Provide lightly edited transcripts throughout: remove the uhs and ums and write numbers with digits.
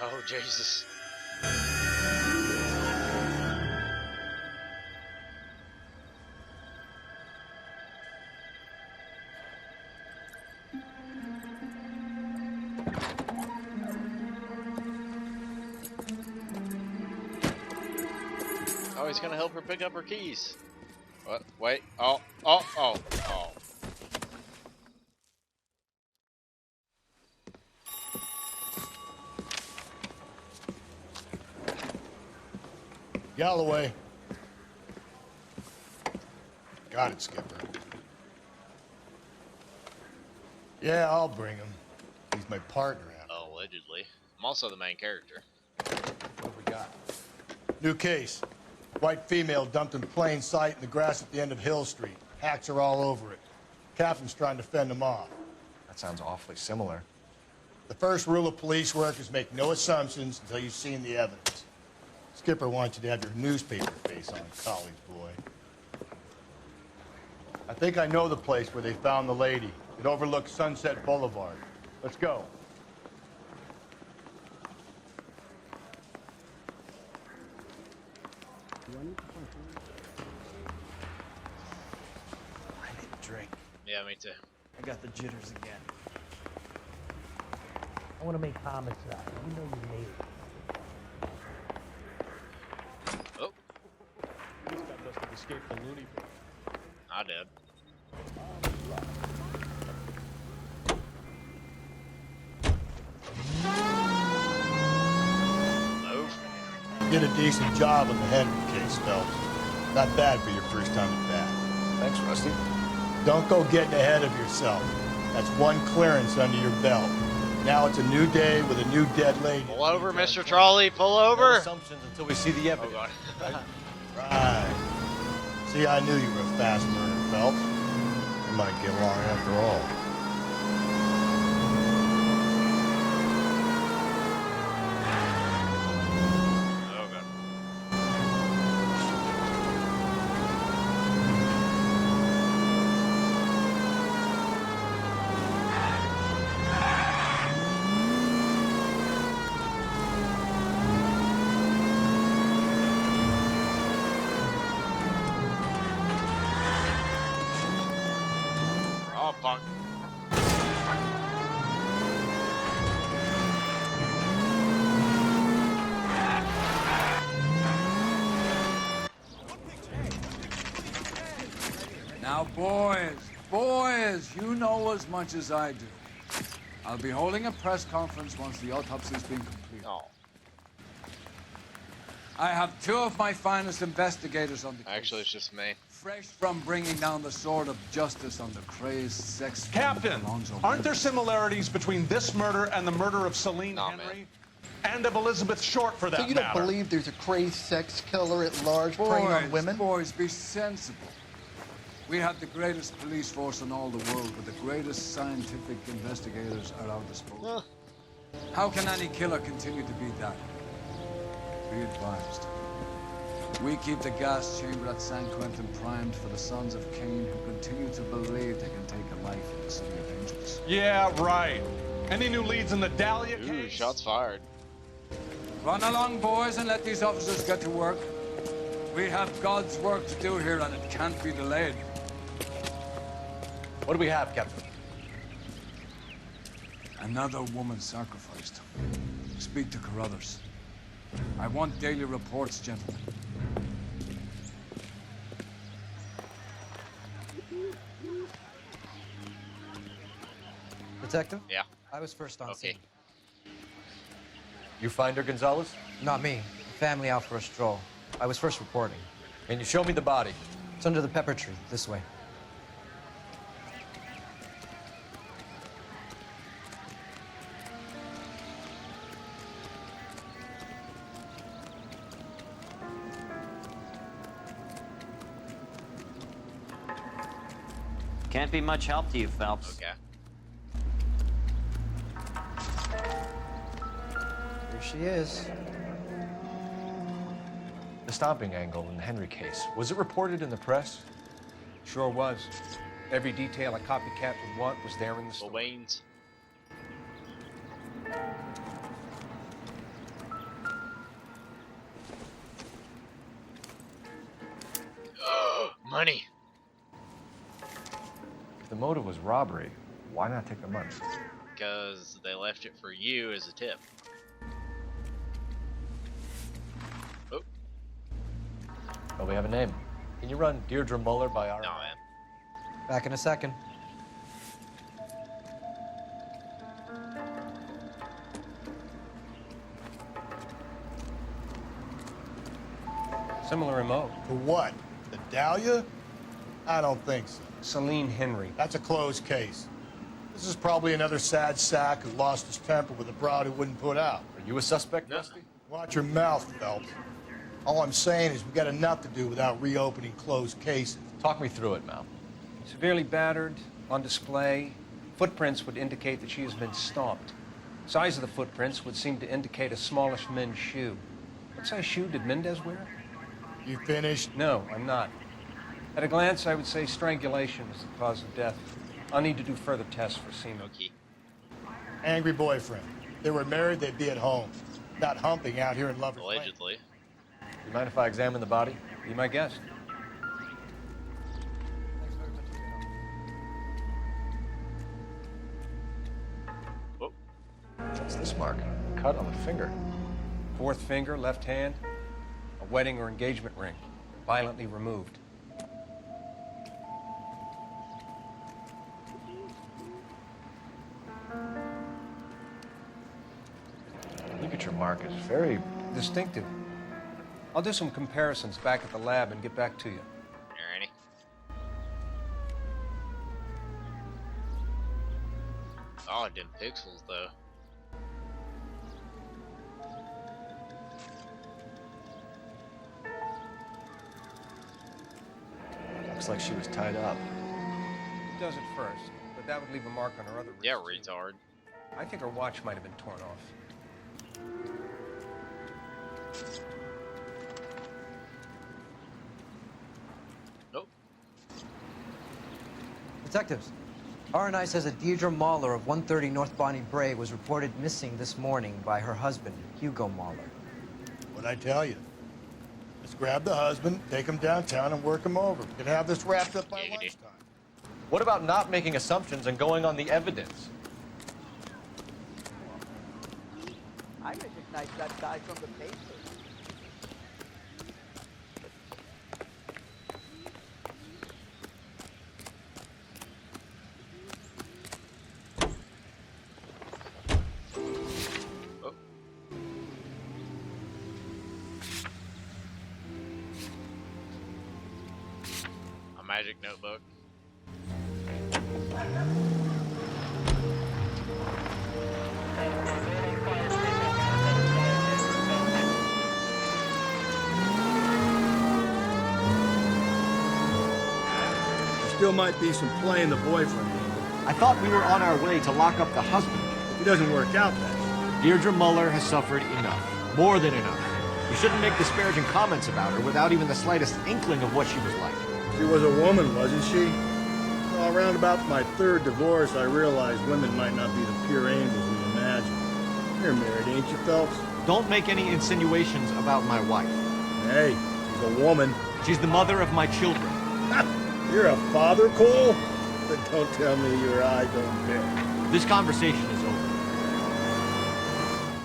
Oh, Jesus. Oh, he's gonna help her pick up her keys. What? Wait. Oh. Galloway. Got it, Skipper. Yeah, I'll bring him. He's my partner. Allegedly. I'm also the main character. What we got? New case. White female dumped in plain sight in the grass at the end of Hill Street. Hacks are all over it. Captain's trying to fend them off. That sounds awfully similar. The first rule of police work is make no assumptions until you've seen the evidence. Skipper wants you to have your newspaper face on, college boy. I think I know the place where they found the lady. It overlooks Sunset Boulevard. Let's go. I need a drink. Yeah, me too. I got the jitters again. I want to make homicide. You know you made it. Oh. This guy must have escaped the loony bin. I did. Move. Did a decent job on the Henry case, Phelps. Not bad for your first time at bat. Thanks, Rusty. Don't go getting ahead of yourself. That's one clearance under your belt. Now it's a new day with a new dead lady. Pull over, Mr. Trolley. Pull over. No assumptions until we see the Oh, evidence. God. Right. See, I knew you were a fast learner, Phelps. We might get along after all. Oh, God. Oh, punk. Now, boys, you know as much as I do. I'll be holding a press conference once the autopsy's been completed. Oh. I have two of my finest investigators on the case. Actually, it's just me. Fresh from bringing down the sword of justice on the crazed sex... Captain, Alonzo aren't there Mendes. similarities between this murder and the murder of Celine Nah, Henry? And of Elizabeth Short, for that So you don't matter? believe there's a crazed sex killer at large preying on women? Boys, be sensible. We have the greatest police force in all the world, but the greatest scientific investigators at our disposal. How can any killer continue to be that? Be advised. We keep the gas chamber at San Quentin primed for the sons of Cain who continue to believe they can take a life in the city of angels. Yeah, right. Any new leads in the Dahlia Ooh, case? shots fired. Run along, boys, and let these officers get to work. We have God's work to do here, and it can't be delayed. What do we have, Captain? Another woman sacrificed. Speak to Carruthers. I want daily reports, gentlemen. Detective? Yeah. I was first on Okay. scene. You find her, Gonzalez? Not me. Family out for a stroll. I was first reporting. Can you show me the body? It's under the pepper tree, this way. Can't be much help to you, Phelps. Okay. Here she is. The stomping angle in the Henry case. Was it reported in the press? Sure was. Every detail a copycat would want was there in the The story. Waynes. money. If the motive was robbery, why not take the money? Because they left it for you as a tip. Oh. Oh, we have a name. Can you run Deirdre Muller by our... No, man. Back in a second. Similar MO. For what? The Dahlia? I don't think so. Celine Henry. That's a closed case. This is probably another sad sack who lost his temper with a broad who wouldn't put out. Are you a suspect, Rusty? Watch your mouth, Phelps. All I'm saying is we got enough to do without reopening closed cases. Talk me through it, Mal. Severely battered, on display. Footprints would indicate that she has been stomped. Size of the footprints would seem to indicate a smallish men's shoe. What size shoe did Mendez wear? You finished? No, I'm not. At a glance, I would say strangulation is the cause of death. I'll need to do further tests for semen. Okay. Angry boyfriend. If they were married, they'd be at home. Not humping out here in Lover's Lane. Allegedly. You mind if I examine the body? Be my guest. Oh. What's this mark? Cut on the finger. Fourth finger, left hand. A wedding or engagement ring. Violently removed. Look at your mark. It's very... Distinctive. I'll do some comparisons back at the lab and get back to you. Alrighty. Solid in pixels, though. Looks like she was tied up. It does at first, but that would leave a mark on her other wrist. Yeah, too. retard. I think her watch might have been torn off. Nope. Detectives, R&I says that Deirdre Mahler of 130 North Bonnie Bray was reported missing this morning by her husband, Hugo Mahler. What'd I tell you? Let's grab the husband, take him downtown, and work him over. We can have this wrapped up by Giggity. lunchtime. What about not making assumptions and going on the evidence? I recognize that guy from the paper. Oh. A magic notebook. Still might be some play in the boyfriend. I thought we were on our way to lock up the husband. If he doesn't work out, then. Deirdre Muller has suffered enough. More than enough. You shouldn't make disparaging comments about her without even the slightest inkling of what she was like. She was a woman, wasn't she? Well, around about my third divorce, I realized women might not be the pure angels we imagine. You're married, ain't you, Phelps? Don't make any insinuations about my wife. Hey, she's a woman. She's the mother of my children. You're a father, Cole? But don't tell me your eye don't bear. This conversation is over.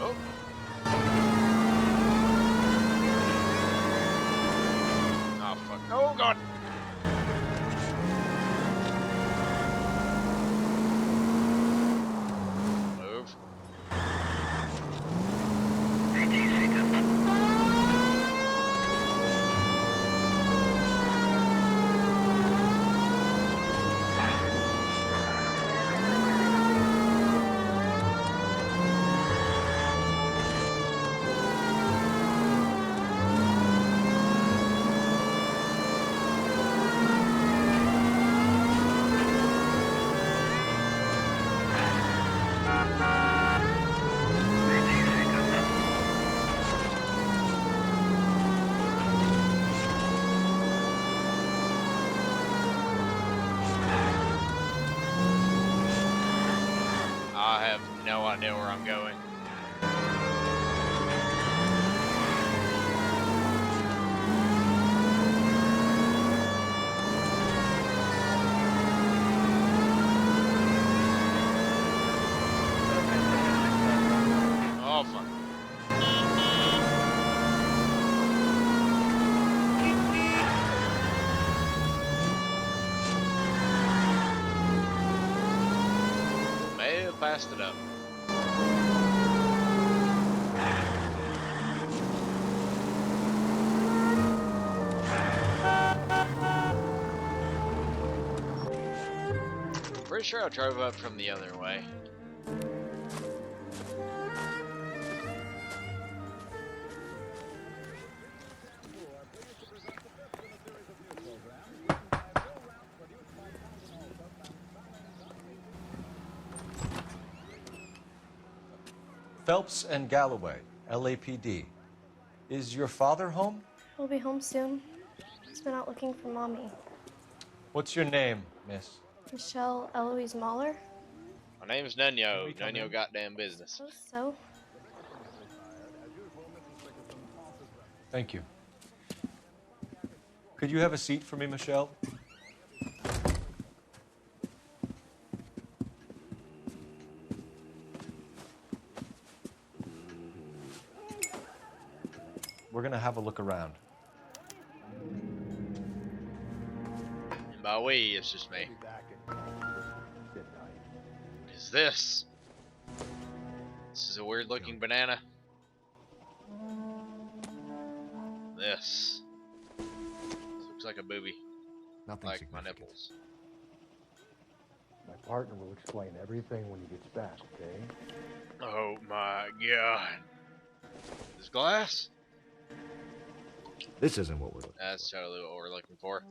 Oh. Oh, fuck. Oh, God. Move. I have no idea where I'm going. fast enough. Pretty sure I drove up from the other way. Phelps and Galloway, LAPD. Is your father home? He'll be home soon. He's been out looking for Mommy. What's your name, miss? Michelle Eloise Mahler? My name's Nunyo. Nunyo goddamn business. So? Thank you. Could you have a seat for me, Michelle? We're gonna have a look around. And by we, it's just me. What is this? This is a weird looking banana. This looks like a booby. Nothing like my significant. nipples. My partner will explain everything when he gets back, okay? Oh my god. This glass? This isn't what we're looking That's totally what we're looking for.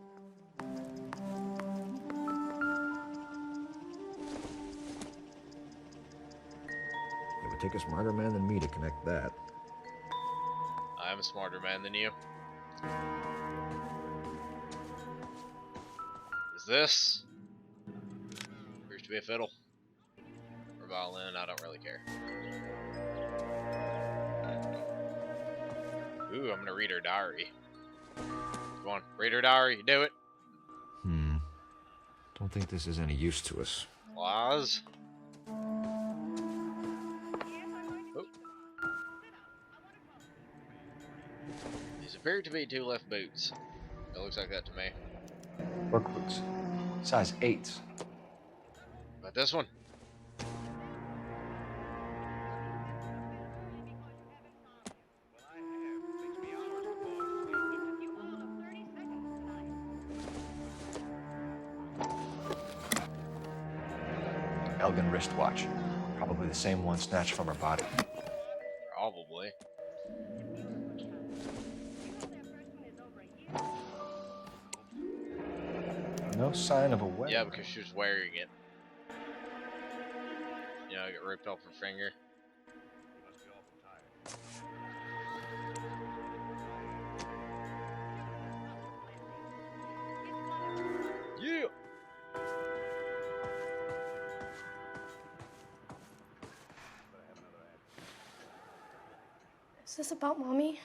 It would take a smarter man than me to connect that. I'm a smarter man than you. Is this? Appears to be a fiddle. Or violin, I don't really care. Ooh, I'm gonna read her diary. Come on, read her diary, do it. Don't think this is any use to us. Lies. Oh. These appear to be two left boots. It looks like that to me. Work boots. Size 8. But this one? Elgin wristwatch. Probably the same one snatched from her body. Probably. No sign of a wedding. Yeah, because she was wearing it. You know, get ripped off her finger. Yeah. Is this about Mommy?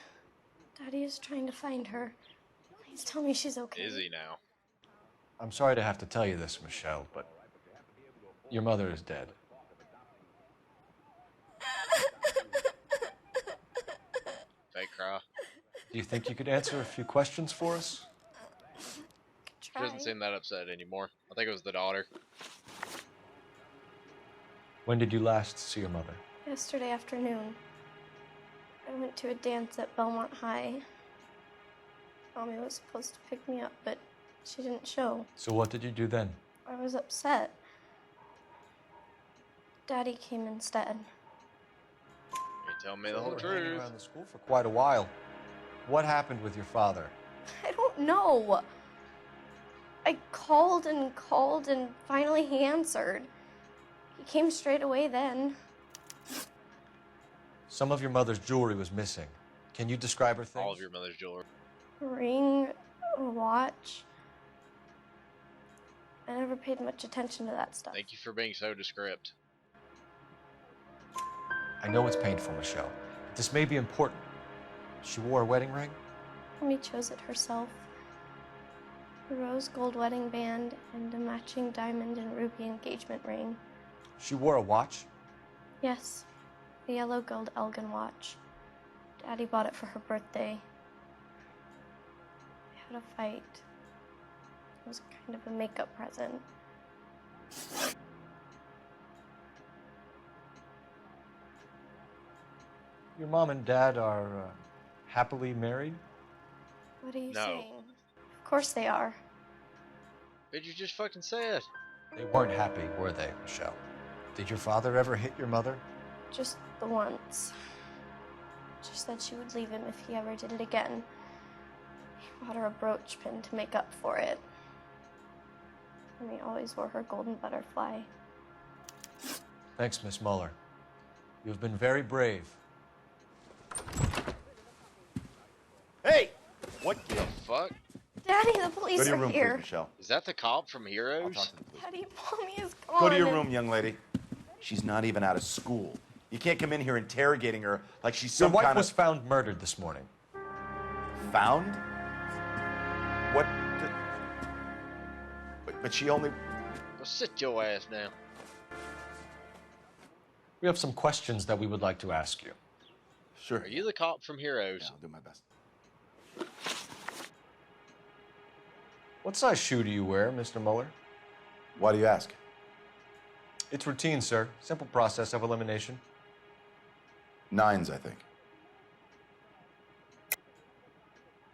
Daddy is trying to find her. Please tell me she's okay. Is he now? I'm sorry to have to tell you this, Michelle, but your mother is dead. Fake cry. Do you think you could answer a few questions for us? She doesn't seem that upset anymore. I think it was the daughter. When did you last see your mother? Yesterday afternoon. I went to a dance at Belmont High. Mommy was supposed to pick me up, but she didn't show. So what did you do then? I was upset. Daddy came instead. You tell me the So whole you were hanging truth. around the school for quite a while. What happened with your father? I don't know. I called and finally he answered. He came straight away then. Some of your mother's jewelry was missing. Can you describe her things? All of your mother's jewelry. A ring, a watch. I never paid much attention to that stuff. Thank you for being so descriptive. I know it's painful, Michelle, but this may be important. She wore a wedding ring? Mommy chose it herself. A rose gold wedding band and a matching diamond and ruby engagement ring. She wore a watch? Yes, a yellow gold Elgin watch. Daddy bought it for her birthday. We had a fight. It was kind of a makeup present. Your mom and dad are happily married? What are you No. saying? Of course they are. Did you just fucking say it? They weren't happy, were they, Michelle? Did your father ever hit your mother? Just the once. She said she would leave him if he ever did it again. He bought her a brooch pin to make up for it. And he always wore her golden butterfly. Thanks, Miss Muller. You've been very brave. Hey! What the fuck? Daddy, the police Go to your are room, here. please, Michelle. Is that the cop from Heroes? Daddy, Mommy is gone. Go to your room, young lady. She's not even out of school. You can't come in here interrogating her like she's Your some wife kind was of... found murdered this morning. Found? What? But she only... Well, sit your ass down. We have some questions that we would like to ask you. Sure. Are you the cop from Heroes? Yeah, I'll do my best. What size shoe do you wear, Mr. Muller? Why do you ask? It's routine, sir. Simple process of elimination. 9s, I think.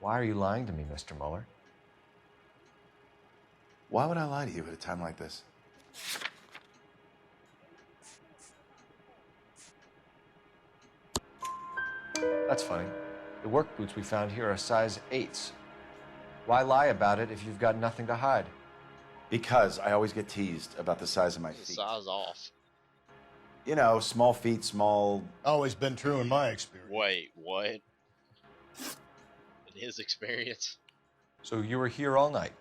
Why are you lying to me, Mr. Muller? Why would I lie to you at a time like this? That's funny. The work boots we found here are size 8s. Why lie about it if you've got nothing to hide? Because I always get teased about the size of my The feet. size off. You know, small feet, small... Always been true in my experience. Wait, what? In his experience? So you were here all night.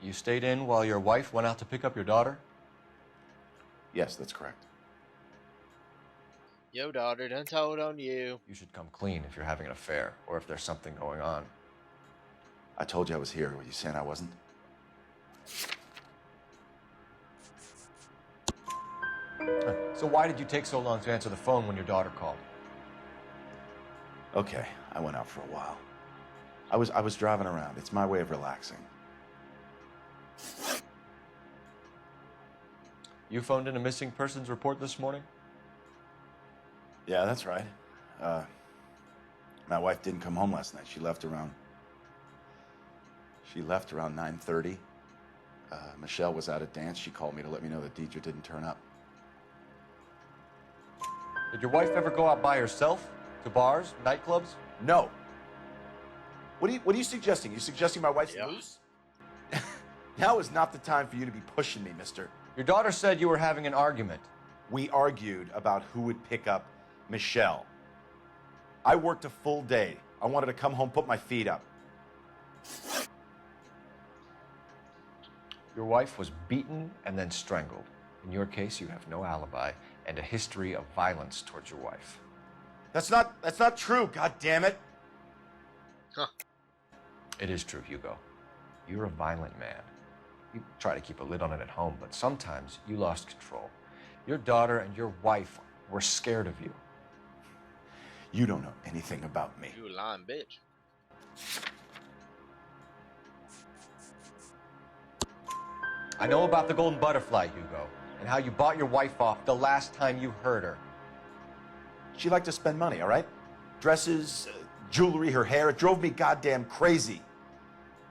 You stayed in while your wife went out to pick up your daughter? Yes, that's correct. Yo, daughter, done told on you. You should come clean if you're having an affair, or if there's something going on. I told you I was here. Were you saying I wasn't? So why did you take so long to answer the phone when your daughter called? Okay, I went out for a while. I was driving around. It's my way of relaxing. You phoned in a missing persons report this morning? Yeah, that's right. My wife didn't come home last night. She left around 9:30. Michelle was out at dance. She called me to let me know that Deidre didn't turn up. Did your wife ever go out by herself? To bars, nightclubs? No. What are you suggesting? You suggesting my wife's loose? Now is not the time for you to be pushing me, mister. Your daughter said you were having an argument. We argued about who would pick up Michelle. I worked a full day. I wanted to come home, put my feet up. Your wife was beaten and then strangled. In your case, you have no alibi and a history of violence towards your wife. That's not true, God damn it. Huh. It is true, Hugo. You're a violent man. You try to keep a lid on it at home, but sometimes you lost control. Your daughter and your wife were scared of you. You don't know anything about me. You a lying bitch. I know about the golden butterfly, Hugo, and how you bought your wife off the last time you heard her. She liked to spend money, all right? Dresses, jewelry, her hair. It drove me goddamn crazy.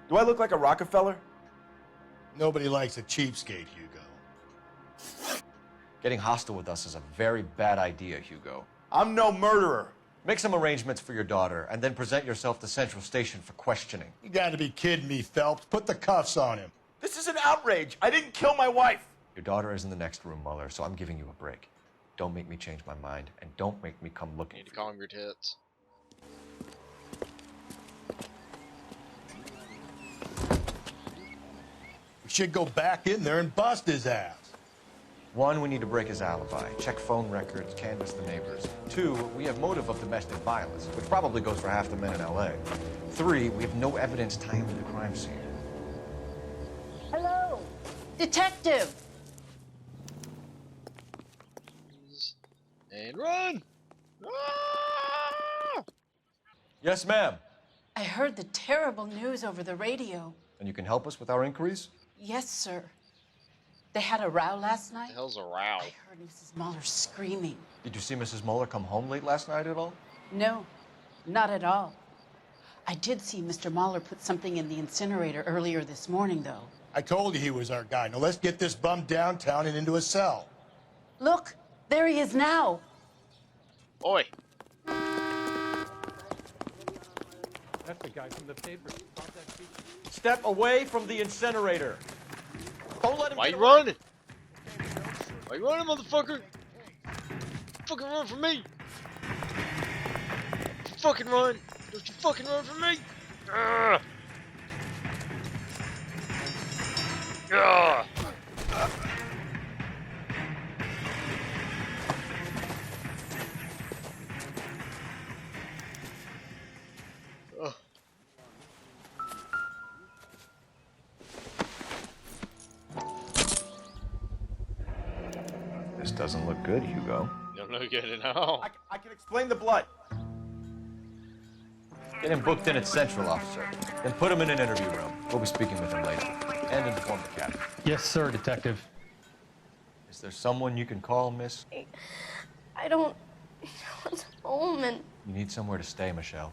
Do I look like a Rockefeller? Nobody likes a cheapskate, Hugo. Getting hostile with us is a very bad idea, Hugo. I'm no murderer. Make some arrangements for your daughter, and then present yourself to Central Station for questioning. You gotta be kidding me, Phelps. Put the cuffs on him. This is an outrage. I didn't kill my wife. Your daughter is in the next room, Muller, so I'm giving you a break. Don't make me change my mind, and don't make me come You looking need to for you. calm your tits. We should go back in there and bust his ass. 1, we need to break his alibi, check phone records, canvass the neighbors. 2, we have motive of domestic violence, which probably goes for half the men in L.A. 3, we have no evidence tying him to the crime scene. Hello, detective. And run! Ah! Yes, ma'am. I heard the terrible news over the radio. And you can help us with our inquiries? Yes, sir. They had a row last The night. hell's a row? I heard Mrs. Muller screaming. Did you see Mrs. Muller come home late last night at all? No, not at all. I did see Mr. Mahler put something in the incinerator earlier this morning, though. I told you he was our guy. Now let's get this bum downtown and into a cell. Look, there he is now. Oi. That's the guy from the paper. Step away from the incinerator. Don't let him Why get you away. running? Why you running, motherfucker? Fucking run from me. Fucking run. Don't you fucking run from me. Ugh. Ugh. Ugh. This doesn't look good, Hugo. Don't look good at all. I can explain the blood. Get him booked in at Central, officer. Then put him in an interview room. We'll be speaking with him later. And inform the captain. Yes, sir, Detective. Is there someone you can call, miss? I don't want home, and You need somewhere to stay, Michelle.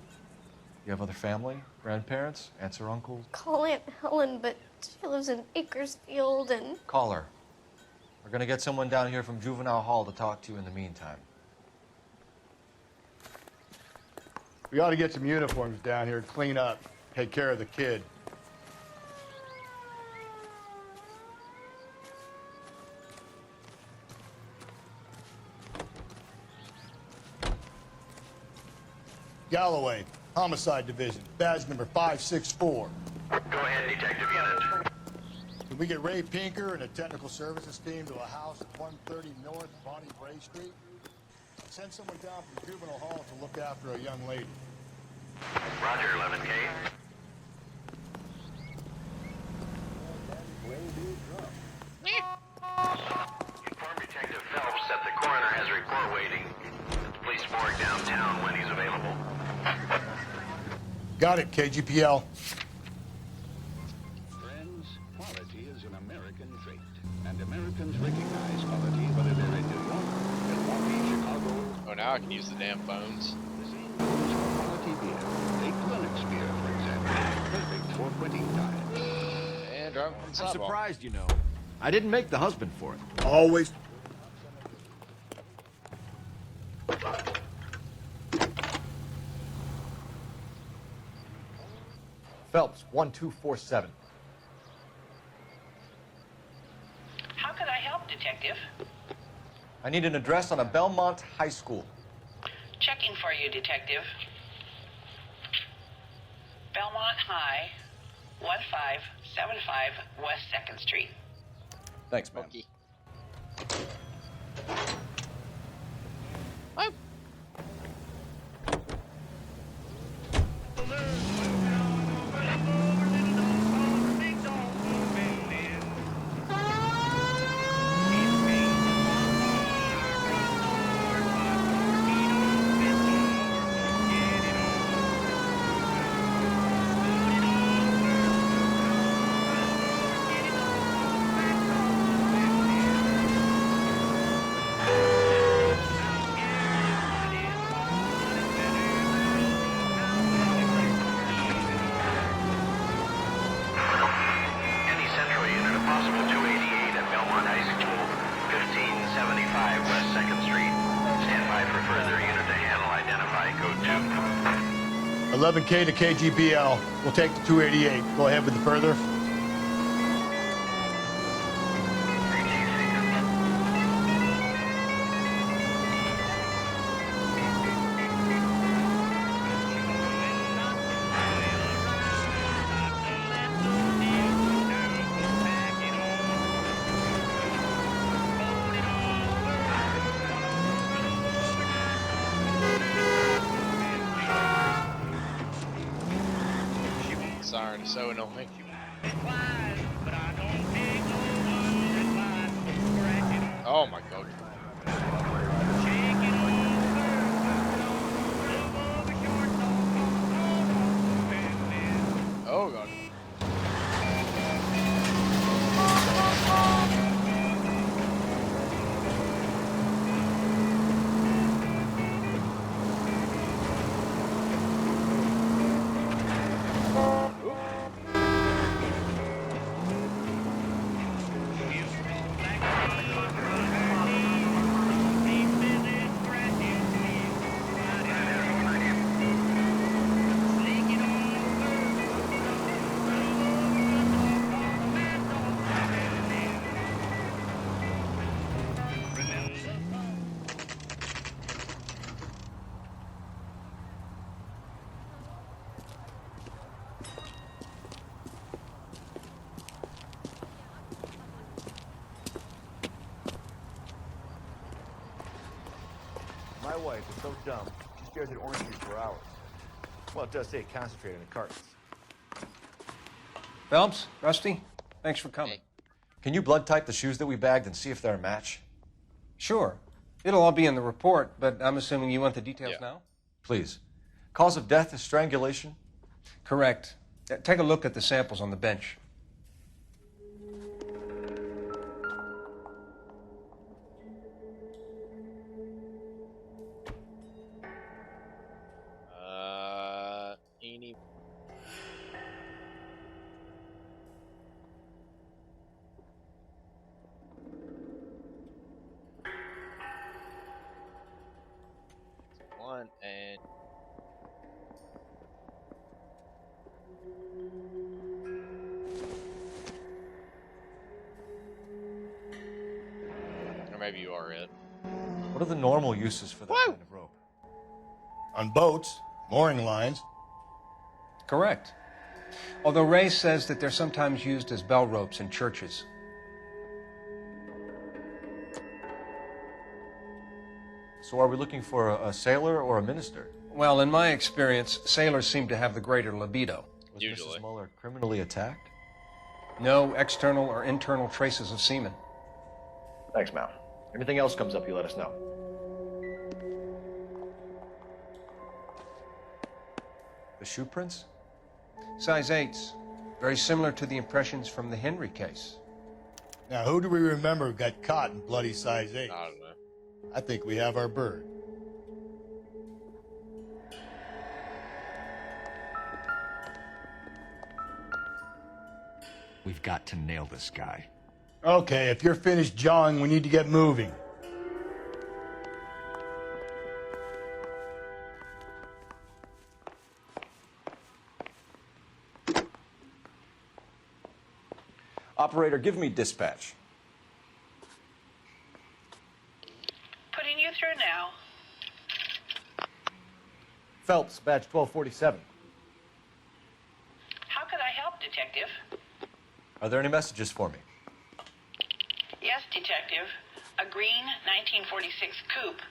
You have other family? Grandparents? Aunts or uncles? call Aunt Helen, but she lives in Bakersfield, and Call her. We're gonna get someone down here from Juvenile Hall to talk to you in the meantime. We ought to get some uniforms down here, clean up, take care of the kid. Galloway, Homicide Division, badge number 564. Go ahead, Detective Unit. Can we get Ray Pinker and a technical services team to a house at 130 North Bonnie Bray Street? Send someone down from Juvenile Hall to look after a young lady. Roger, 11K. Inform Detective Phelps that the coroner has a report waiting at the police morgue downtown when he's available. Got it, KGPL. Friends, quality is an American trait, and Americans recognize quality whether they're in New York, Milwaukee, Chicago. Oh, now I can use the damn phones. Quality beer. Take Lennox beer, for example. Perfect for quitting time. And driving on the I'm sidewalk. surprised, you know. I didn't make the husband for it. Always. Phelps, 1247. How could I help, Detective? I need an address on a Belmont High School. Checking for you, Detective. Belmont High, 1575 West 2nd Street. Thanks, man. Any Central unit, a possible 288 at Belmont High School, 1575 West 2nd Street. Stand by for further unit to handle. Identify code 2. 11K to KGPL. We'll take the 288. Go ahead with the further. Siren is so annoying. Oh my god. Oh god. My wife is so dumb, she stares at orange juice for hours. Well, it does say concentrate in the cartons. Phelps, Rusty, thanks for coming. Can you blood type the shoes that we bagged and see if they're a match? Sure. It'll all be in the report, but I'm assuming you want the details now? Please. Cause of death is strangulation? Correct. Take a look at the samples on the bench. Any... One and... Or maybe you are it. What are the normal uses for that kind of rope? On boats, mooring lines. Correct. Although Ray says that they're sometimes used as bell ropes in churches. So are we looking for a sailor or a minister? Well, in my experience, sailors seem to have the greater libido. Was Mrs. Muller criminally attacked? No external or internal traces of semen. Thanks, Mal. Anything else comes up, you let us know. The shoe prints? Size 8s. Very similar to the impressions from the Henry case. Now, who do we remember got caught in bloody size 8? I don't know. I think we have our bird. We've got to nail this guy. Okay, if you're finished jawing, we need to get moving. Operator, give me dispatch. Putting you through now. Phelps, badge 1247. How could I help, Detective? Are there any messages for me? Yes, Detective. A green 1946 coupe,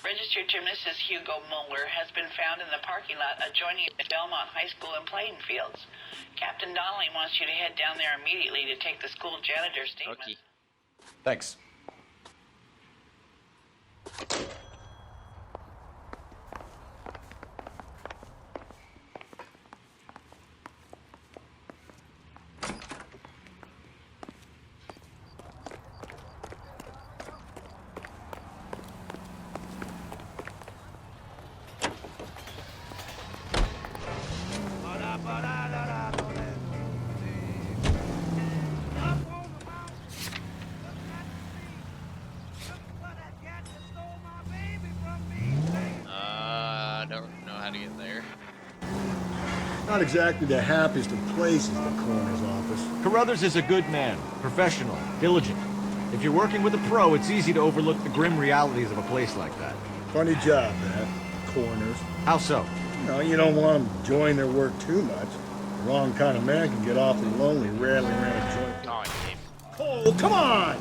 registered to Mrs. Hugo Muller, has been found in the parking lot adjoining the Belmont High School and playing fields. Captain Donnelly wants you to head down there immediately to take the school janitor's statement. Okay. Thanks. I don't know how to get there. Not exactly the happiest of places, the coroner's office. Carruthers is a good man, professional, diligent. If you're working with a pro, it's easy to overlook the grim realities of a place like that. Funny job, that. Coroners. How so? No, you don't want them enjoying their work too much. The wrong kind of man can get awfully lonely rattling around a joint. Oh, come on!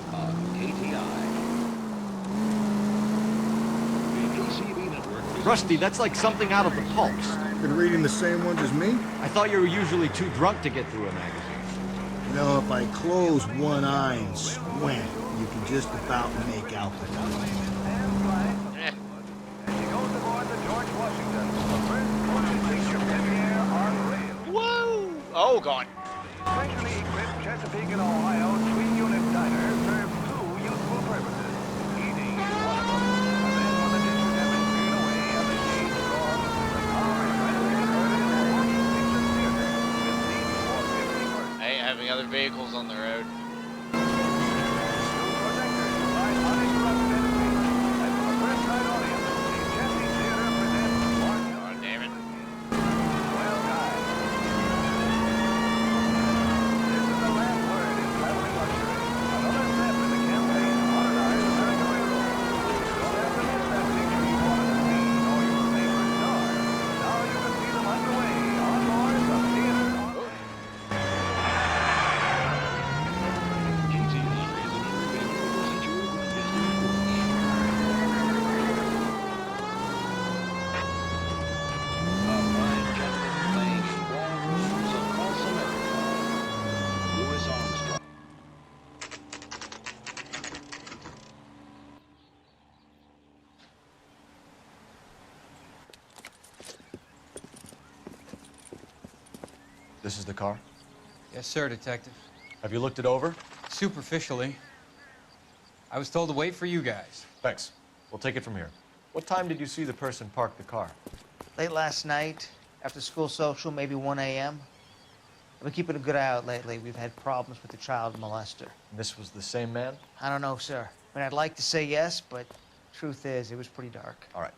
Rusty, that's like something out of the Pulps. Been reading the same ones as me? I thought you were usually too drunk to get through a magazine. You know, if I close one eye and squint, you can just about make out the line. Whoa! Oh, God. Specially equipped Chesapeake and Ohio twin-unit diner serves two useful purposes. Eating is one of them. And then when the dishes have been cleared away and the shades drawn, the car is readily converted into a working picture theater with seats for 50 persons. I ain't having other vehicles on the road. Projectors provide uninterrupted entertainment. And for the first night audience, the Chesapeake Theater presents Mark. God damn it. Well, guys. This is the last word in traveling luxury. Another step in the campaign to modernize American railroad. Don't have to miss that picture you wanted to see, or your favorite star. Now you can see them underway on board the theater. This is the car? Yes, sir, Detective. Have you looked it over? Superficially. I was told to wait for you guys. Thanks. We'll take it from here. What time did you see the person park the car? Late last night, after school social, maybe 1 a.m. I've been keeping a good eye out lately. We've had problems with the child molester. This was the same man? I don't know, sir. I mean, I'd like to say yes, but truth is, it was pretty dark. All right.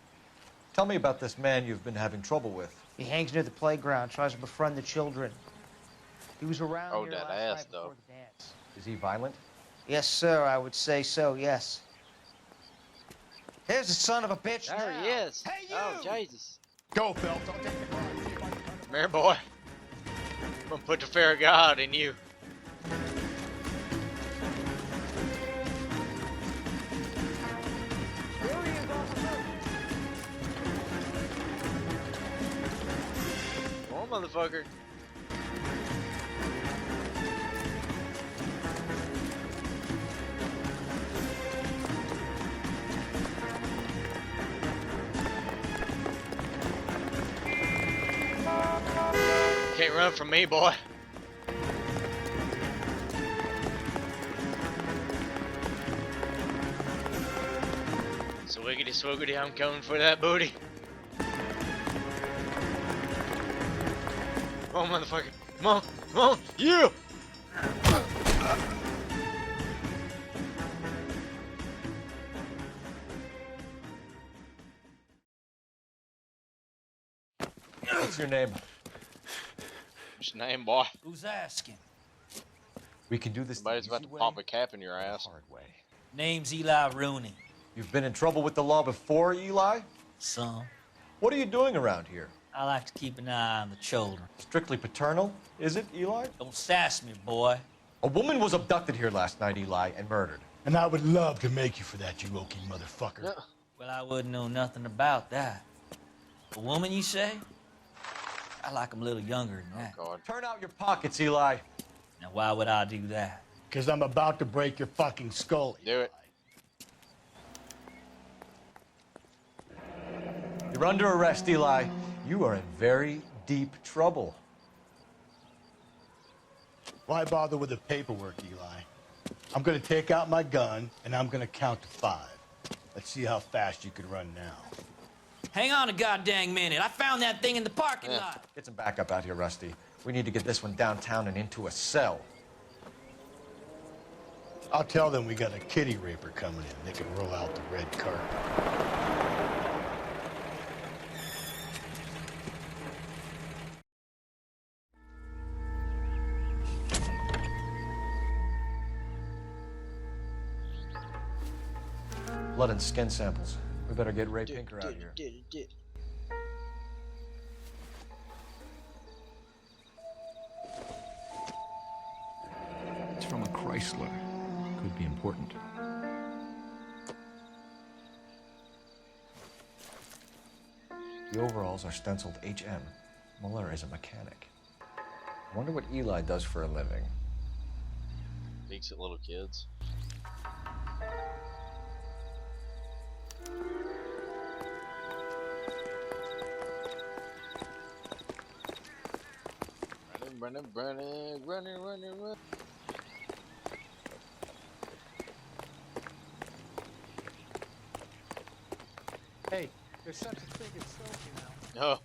Tell me about this man you've been having trouble with. He hangs near the playground, tries to befriend the children. He was around Oh, here that last ass, night though. before the dance. Is he violent? Yes, sir, I would say so, yes. Here's the son of a bitch There now. he is. Hey, you! Oh, Jesus. Go, Phelps. I'll take the car. See if I can turn it. Come here, boy. I'm gonna put the fear of God in you. Come on, motherfucker. Can't run from me, boy. Swiggity swoogity, I'm coming for that booty. Come on, motherfucker. Come on, come on, you! What's your name? What's your name, boy? Who's asking? We can do this Somebody's about to pop a cap in your ass. hard way. Name's Eli Rooney. You've been in trouble with the law before, Eli? Some. What are you doing around here? I like to keep an eye on the children. Strictly paternal, is it, Eli? Don't sass me, boy. A woman was abducted here last night, Eli, and murdered. And I would love to make you for that, you oaky motherfucker. No. Well, I wouldn't know nothing about that. A woman, you say? I like 'em a little younger than that. God. Turn out your pockets, Eli. Now, why would I do that? Because I'm about to break your fucking skull. Do it. You're under arrest, Eli. You are in very deep trouble. Why bother with the paperwork, Eli? I'm gonna take out my gun, and I'm gonna count to 5. Let's see how fast you can run now. Hang on a goddamn minute. I found that thing in the parking lot. Get some backup out here, Rusty. We need to get this one downtown and into a cell. I'll tell them we got a kitty raper coming in. They can roll out the red carpet. Blood and skin samples. We better get Ray Pinker out here. It's from a Chrysler. Could be important. The overalls are stenciled HM. Muller is a mechanic. I wonder what Eli does for a living. Peeks at little kids. Running. Hey, there's such a thing as selfie now. Oh.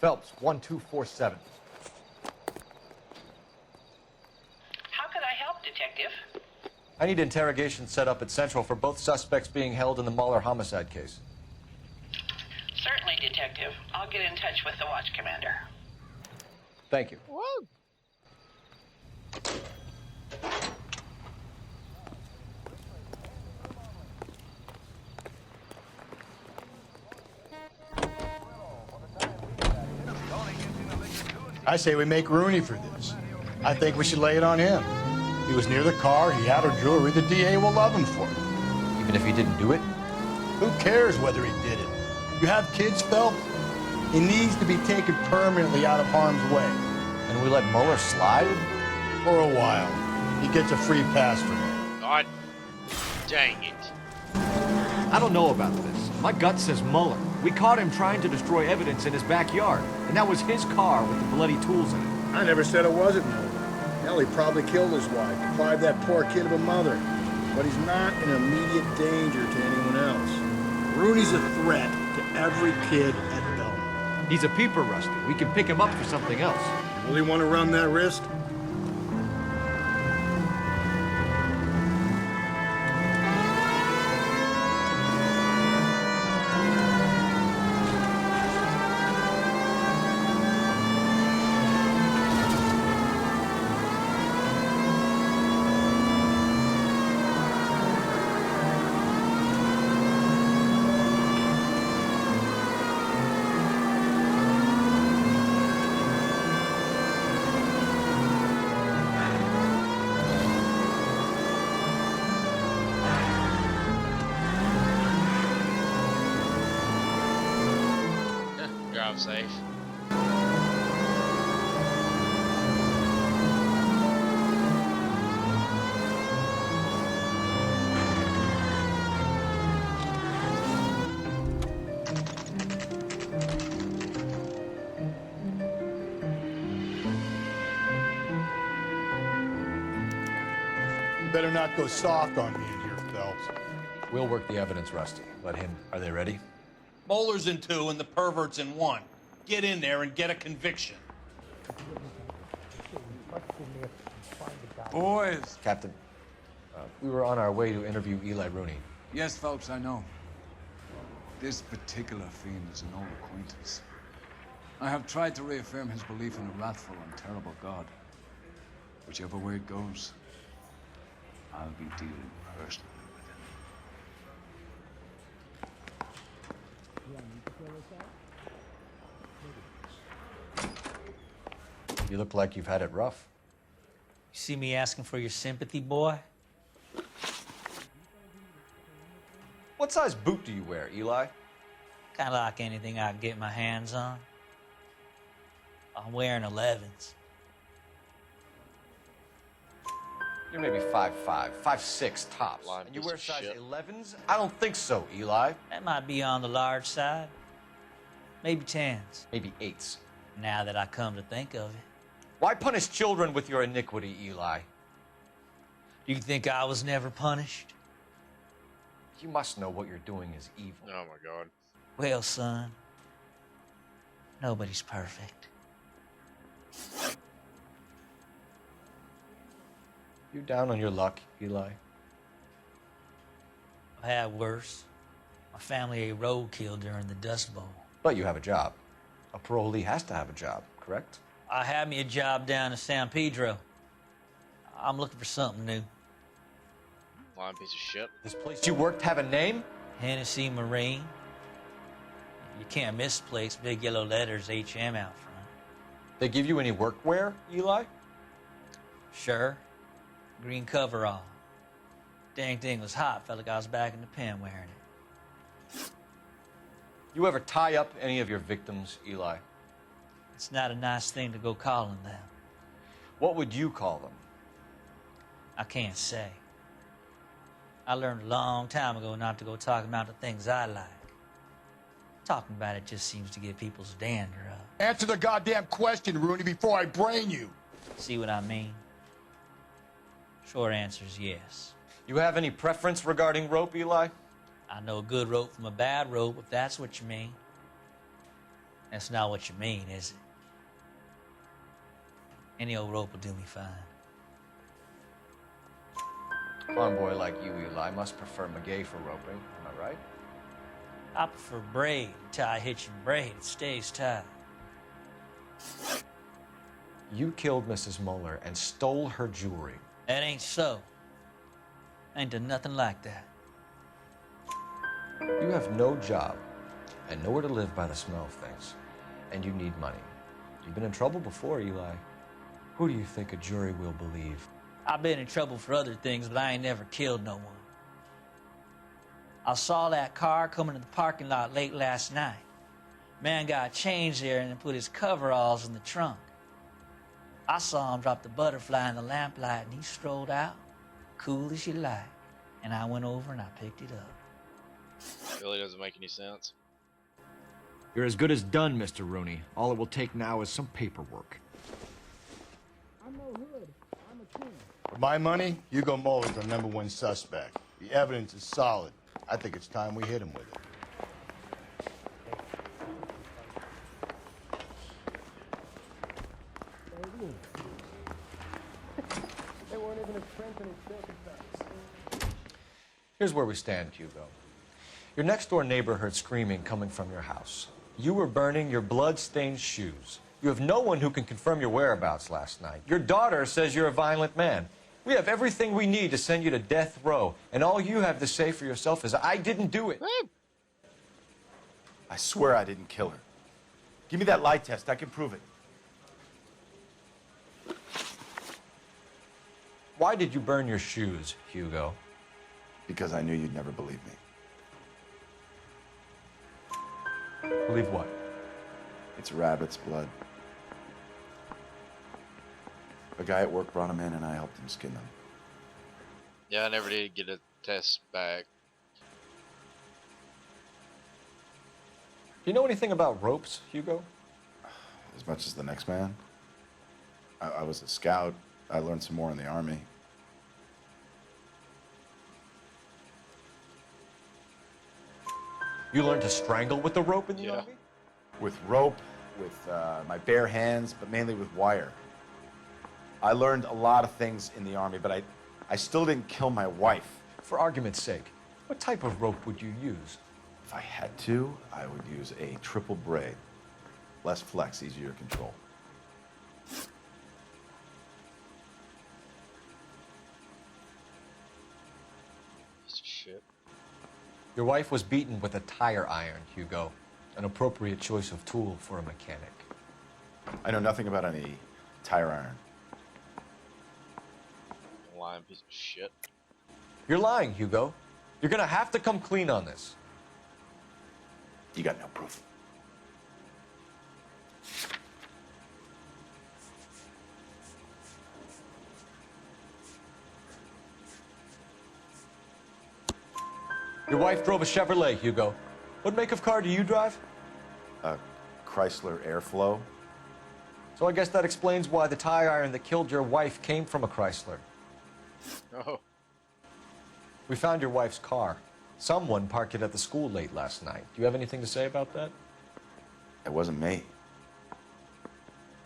Phelps, 1247. How could I help, Detective? I need interrogation set up at Central for both suspects being held in the Muller homicide case. Certainly, Detective. I'll get in touch with the watch commander. Thank you. Woo! I say we make Rooney for this. I think we should lay it on him. He was near the car, he had her jewelry, the DA will love him for it. Even if he didn't do it? Who cares whether he did it? You have kids, Phelps? He needs to be taken permanently out of harm's way. And we let Muller slide? For a while. He gets a free pass from me. God dang it. I don't know about this. My gut says Muller. We caught him trying to destroy evidence in his backyard, and that was his car with the bloody tools in it. I never said it wasn't Muller. Hell, he probably killed his wife, deprived that poor kid of a mother. But he's not an immediate danger to anyone else. Rooney's a threat to every kid at Belmont. He's a peeper, Rusty. We can pick him up for something else. You really want to run that risk? Drive safe. You better not go soft on me in here, Phelps. We'll work the evidence, Rusty. Let him. Are they ready? Bowler's in 2 and the pervert's in 1. Get in there and get a conviction. Boys. Captain, we were on our way to interview Eli Rooney. Yes, Phelps, I know. This particular fiend is an old acquaintance. I have tried to reaffirm his belief in a wrathful and terrible God. Whichever way it goes, I'll be dealing personally with him. You look like you've had it rough. You see me asking for your sympathy, boy? What size boot do you wear, Eli? Kind of like anything I can get my hands on. I'm wearing 11s. You're maybe 5'5", 5'6" tops. Blind And you piece wear of size shit. 11s? I don't think so, Eli. That might be on the large side. Maybe 10s. Maybe 8s. Now that I come to think of it. Why punish children with your iniquity, Eli? Do you think I was never punished? You must know what you're doing is evil. Oh my God. Well, son, nobody's perfect. You down on your luck, Eli? I've had worse. My family ate roadkill during the Dust Bowl. But you have a job. A parolee has to have a job, correct? I had me a job down in San Pedro. I'm looking for something new. Blind piece of shit. This place you worked have a name? Hennessy Marine. You can't miss the place. Big yellow letters, HM out front. They give you any workwear, Eli? Sure. Green coverall. Dang thing was hot. Felt like I was back in the pen wearing it. You ever tie up any of your victims, Eli? It's not a nice thing to go calling them. What would you call them? I can't say. I learned a long time ago not to go talking about the things I like. Talking about it just seems to get people's dander up. Answer the goddamn question, Rooney, before I brain you. See what I mean? Short answer is yes. You have any preference regarding rope, Eli? I know a good rope from a bad rope, if that's what you mean. That's not what you mean, is it? Any old rope will do me fine. Farm boy like you, Eli, must prefer Magay for roping. Am I right? I prefer braid. Tie, hitch, and braid. It stays tied. You killed Mrs. Muller and stole her jewelry. That ain't so. I ain't done nothing like that. You have no job and nowhere to live by the smell of things. And you need money. You've been in trouble before, Eli. Who do you think a jury will believe? I've been in trouble for other things, but I ain't never killed no one. I saw that car coming to the parking lot late last night. Man got changed there and put his coveralls in the trunk. I saw him drop the butterfly in the lamplight, and he strolled out, cool as you like. And I went over and I picked it up. Really doesn't make any sense. You're as good as done, Mr. Rooney. All it will take now is some paperwork. I'm no hood. I'm a king. For my money, Hugo Muller's the #1 suspect. The evidence is solid. I think it's time we hit him with it. They weren't even as strengthened as circumstances. Here's where we stand, Hugo. Your next-door neighbor heard screaming coming from your house. You were burning your blood-stained shoes. You have no one who can confirm your whereabouts last night. Your daughter says you're a violent man. We have everything we need to send you to death row, and all you have to say for yourself is, I didn't do it. I swear I didn't kill her. Give me that lie test. I can prove it. Why did you burn your shoes, Hugo? Because I knew you'd never believe me. Believe what? It's rabbit's blood. A guy at work brought him in and I helped him skin them. Yeah, I never did get a test back. Do you know anything about ropes, Hugo? As much as the next man. I was a scout. I learned some more in the Army. You learned to strangle with the rope in the Army? With rope, with my bare hands, but mainly with wire. I learned a lot of things in the Army, but I still didn't kill my wife. For argument's sake, what type of rope would you use? If I had to, I would use a triple braid. Less flex, easier to control. Shit. Your wife was beaten with a tire iron, Hugo. An appropriate choice of tool for a mechanic. I know nothing about any tire iron. Lying piece of shit. You're lying, Hugo. You're gonna have to come clean on this. You got no proof. Your wife drove a Chevrolet, Hugo. What make of car do you drive? A Chrysler Airflow. So I guess that explains why the tire iron that killed your wife came from a Chrysler. Oh. We found your wife's car. Someone parked it at the school late last night. Do you have anything to say about that? It wasn't me.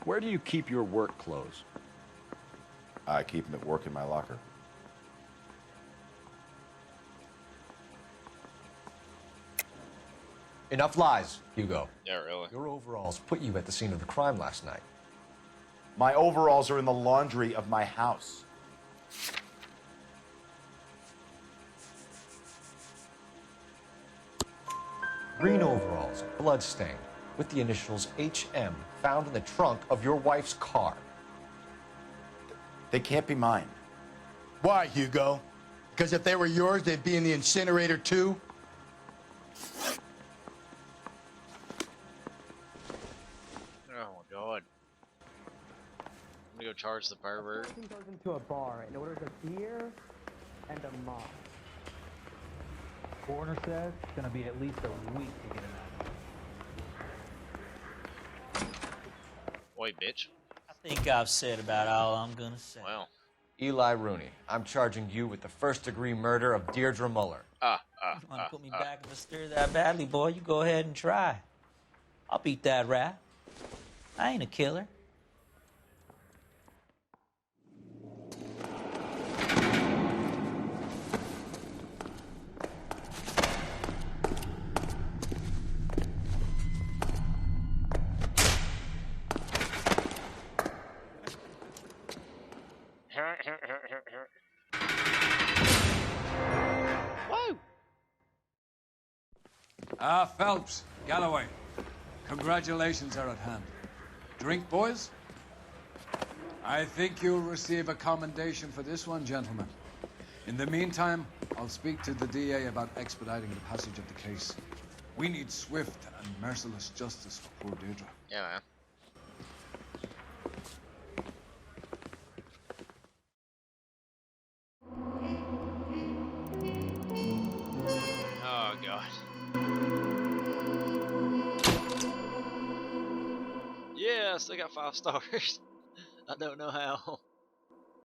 Where do you keep your work clothes? I keep them at work in my locker. Enough lies, Hugo. Yeah, really. Your overalls put you at the scene of the crime last night. My overalls are in the laundry of my house. Green overalls, bloodstained, with the initials HM found in the trunk of your wife's car. They can't be mine. Why, Hugo? Because if they were yours, they'd be in the incinerator too? Oh my god. I'm gonna go charge the pervert. Person goes into a bar and orders a beer and a mop. Order says it's gonna be at least a week to get it out. Wait, bitch. I think I've said about all I'm gonna say. Wow. Eli Rooney, I'm charging you with the first-degree murder of Deirdre Muller. You want to put me back in the stir that badly, boy? You go ahead and try. I'll beat that rap. I ain't a killer. Whoa! Phelps, Galloway, congratulations are at hand. Drink, boys? I think you'll receive a commendation for this one, gentlemen. In the meantime, I'll speak to the DA about expediting the passage of the case. We need swift and merciless justice for poor Deirdre. Yeah, man. God. Yeah, I still got 5 stars. I don't know how.